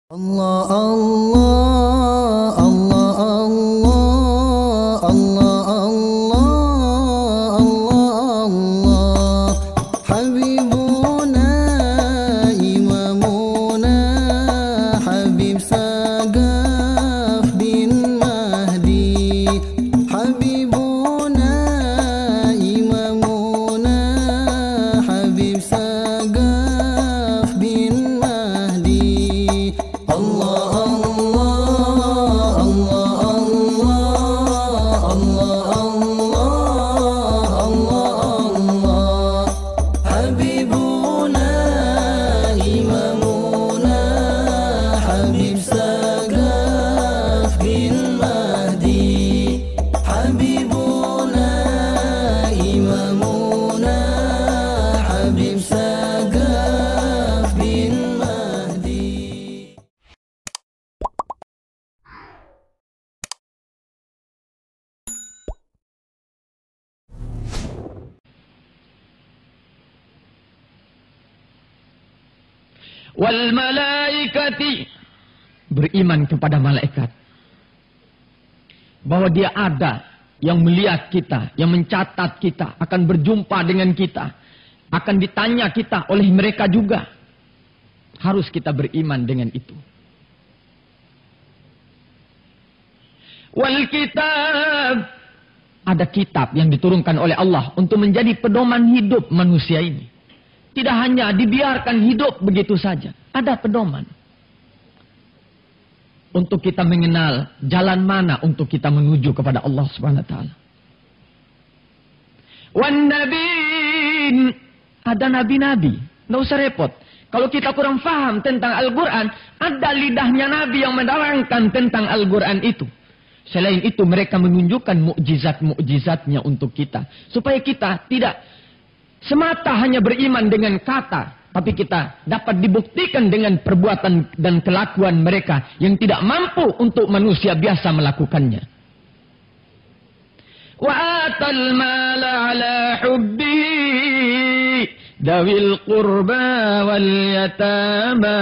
Allah Allah Allah Allah Allah Allah Allah Allah Habibuna Imamuna Habib Sagaf bin Mahdi Habibuna Imamuna Habib Sagaf bin Mahdi Allah Allah Allah Allah Allah Allah Habibuna Imamuna Habib Sagaf bin Mahdi Habibuna Imamuna Habib Sagaf bin Mahdi. Wal malaikati, beriman kepada malaikat bahwa dia ada yang melihat kita, yang mencatat kita, akan berjumpa dengan kita, akan ditanya kita oleh mereka juga. Harus kita beriman dengan itu. Wal kitab, ada kitab yang diturunkan oleh Allah untuk menjadi pedoman hidup manusia ini. Tidak hanya dibiarkan hidup begitu saja. Ada pedoman. Untuk kita mengenal jalan mana untuk kita menuju kepada Allah Subhanahu wa taala. Wan nabiin, ada nabi-nabi. Nggak usah repot. Kalau kita kurang paham tentang Al-Quran, ada lidahnya nabi yang menerangkan tentang Al-Quran itu. Selain itu mereka menunjukkan mukjizat-mukjizatnya untuk kita. Supaya kita tidak semata hanya beriman dengan kata, tapi kita dapat dibuktikan dengan perbuatan dan kelakuan mereka yang tidak mampu untuk manusia biasa melakukannya. Wa atal mala ala hubbihi dawil qurba wal yatama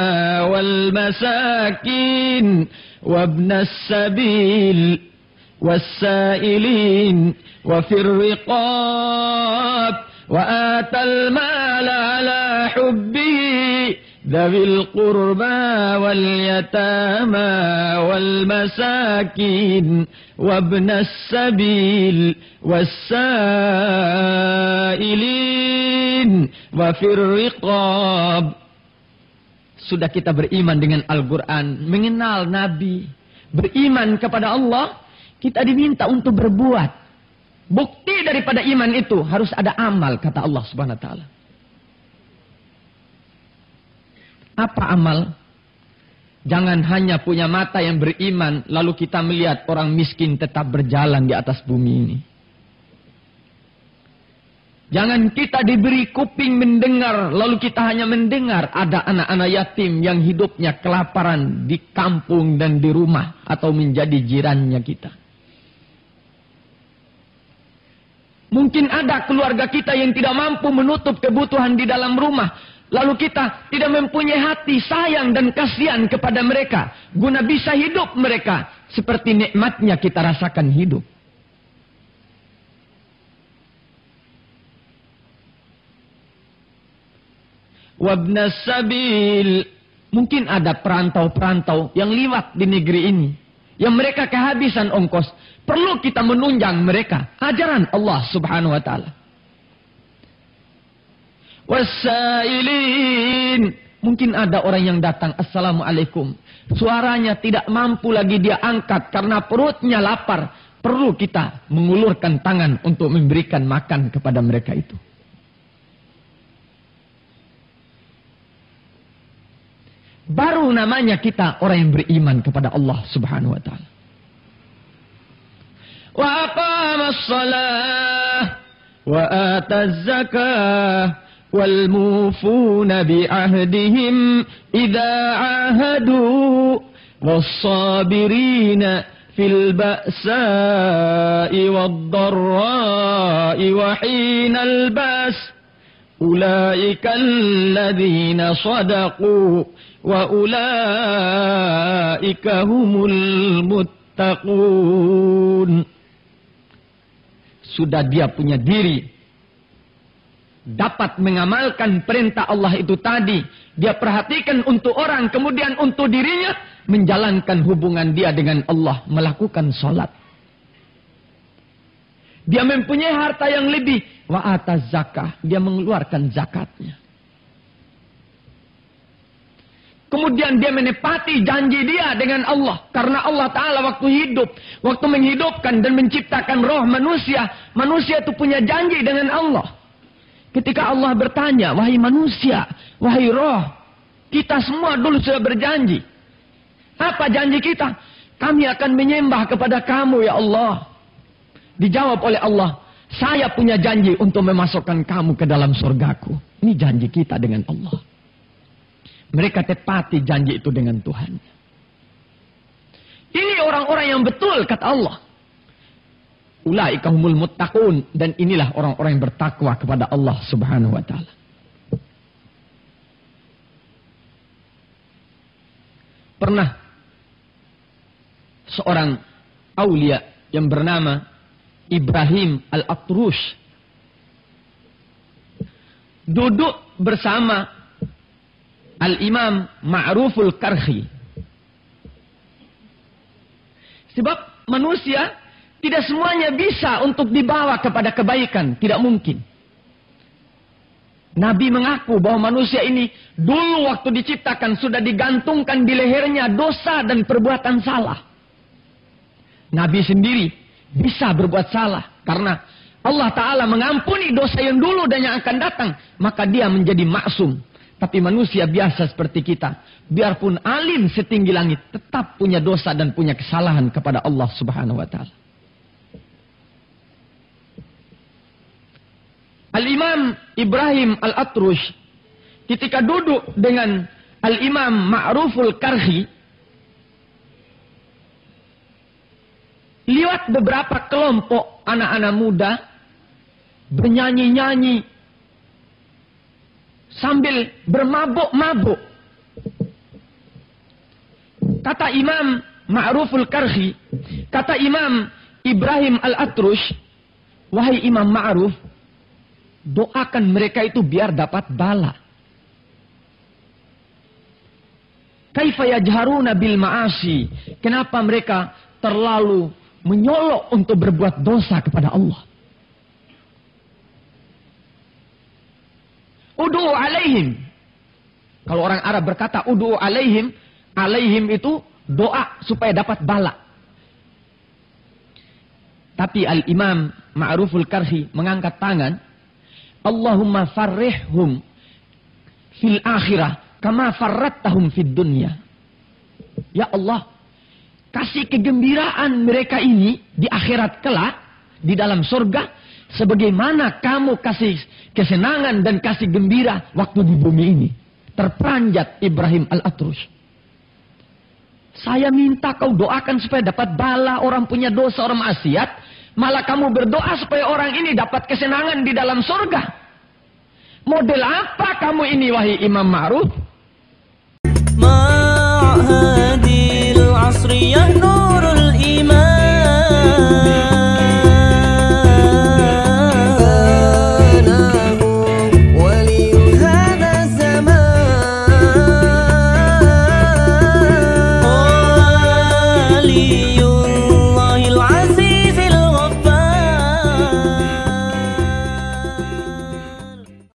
wal masakin wabnas sabil wassailin wa fir riqab. وآتى المال على حبه ذوي القربى واليتامى والمساكين وابن السبيل والسائلين وفي الرقاب. Sudah kita beriman dengan Al-Quran, mengenal Nabi, beriman kepada Allah, kita diminta untuk berbuat. Bukti daripada iman itu harus ada amal, kata Allah Subhanahu wa taala. Apa amal? Jangan hanya punya mata yang beriman lalu kita melihat orang miskin tetap berjalan di atas bumi ini. Jangan kita diberi kuping mendengar lalu kita hanya mendengar ada anak-anak yatim yang hidupnya kelaparan di kampung dan di rumah atau menjadi jirannya kita. Mungkin ada keluarga kita yang tidak mampu menutup kebutuhan di dalam rumah. Lalu kita tidak mempunyai hati sayang dan kasihan kepada mereka. Guna bisa hidup mereka seperti nikmatnya kita rasakan hidup. Wabnas sabil. Mungkin ada perantau-perantau yang liwat di negeri ini. Yang mereka kehabisan ongkos. Perlu kita menunjang mereka. Ajaran Allah Subhanahu wa ta'ala. Wassailin. Mungkin ada orang yang datang. Assalamualaikum. Suaranya tidak mampu lagi dia angkat. Karena perutnya lapar. Perlu kita mengulurkan tangan untuk memberikan makan kepada mereka itu. Baru namanya kita orang yang beriman kepada Allah Subhanahu wa ta'ala. Wa aqamas salah wa ataz zakah wal mufuna bi ahdihim idza ahadu was sabirina fil ba'sa'i wad dharra'i wa hinal bas Ulaika alladzina shadaqu wa ulaika humul muttaqun. Sudah dia punya diri, dapat mengamalkan perintah Allah itu tadi. Dia perhatikan untuk orang, kemudian untuk dirinya, menjalankan hubungan dia dengan Allah, melakukan sholat. Dia mempunyai harta yang lebih, wa ataz zakah, dia mengeluarkan zakatnya. Kemudian dia menepati janji dia dengan Allah. Karena Allah Ta'ala waktu hidup, waktu menghidupkan dan menciptakan roh manusia, manusia itu punya janji dengan Allah. Ketika Allah bertanya, wahai manusia, wahai roh, kita semua dulu sudah berjanji. Apa janji kita? Kami akan menyembah kepada kamu ya Allah. Dijawab oleh Allah, saya punya janji untuk memasukkan kamu ke dalam surgaku. Ini janji kita dengan Allah. Mereka tepati janji itu dengan Tuhan. Ini orang-orang yang betul, kata Allah. Ulaika humul muttaqun. Dan inilah orang-orang yang bertakwa kepada Allah subhanahu wa ta'ala. Pernah seorang aulia yang bernama Ibrahim Al-Atrush duduk bersama Al-Imam Ma'ruful Karhi. Sebab manusia tidak semuanya bisa untuk dibawa kepada kebaikan. Tidak mungkin. Nabi mengaku bahwa manusia ini dulu waktu diciptakan sudah digantungkan di lehernya dosa dan perbuatan salah. Nabi sendiri bisa berbuat salah. Karena Allah Ta'ala mengampuni dosa yang dulu dan yang akan datang. Maka dia menjadi maksum. Tapi manusia biasa seperti kita, biarpun alim setinggi langit, tetap punya dosa dan punya kesalahan kepada Allah Subhanahu wa ta'ala. Al-Imam Ibrahim Al-Atrush ketika duduk dengan Al-Imam Ma'ruful Karhi, lihat beberapa kelompok anak-anak muda bernyanyi-nyanyi sambil bermabuk-mabuk. Kata Imam Ma'ruful Karhi, kata Imam Ibrahim Al-Atrush, wahai Imam Ma'ruf, doakan mereka itu biar dapat bala. Kaifa yajharuna bil ma'asi? Kenapa mereka terlalu menyolok untuk berbuat dosa kepada Allah? Udu'u alaihim. Kalau orang Arab berkata udu'u alaihim, alaihim itu doa supaya dapat bala. Tapi Al-Imam Ma'ruful Karhi mengangkat tangan, Allahumma farrihhum fil akhirah kama farrattahum fid dunya. Ya Allah, kasih kegembiraan mereka ini di akhirat kelak, di dalam surga, sebagaimana kamu kasih kesenangan dan kasih gembira waktu di bumi ini. Terperanjat Ibrahim Al-Atrush. Saya minta kau doakan supaya dapat bala orang punya dosa, orang maksiat. Malah kamu berdoa supaya orang ini dapat kesenangan di dalam surga. Model apa kamu ini wahai Imam Ma'ruf? Ma'hadil asriyah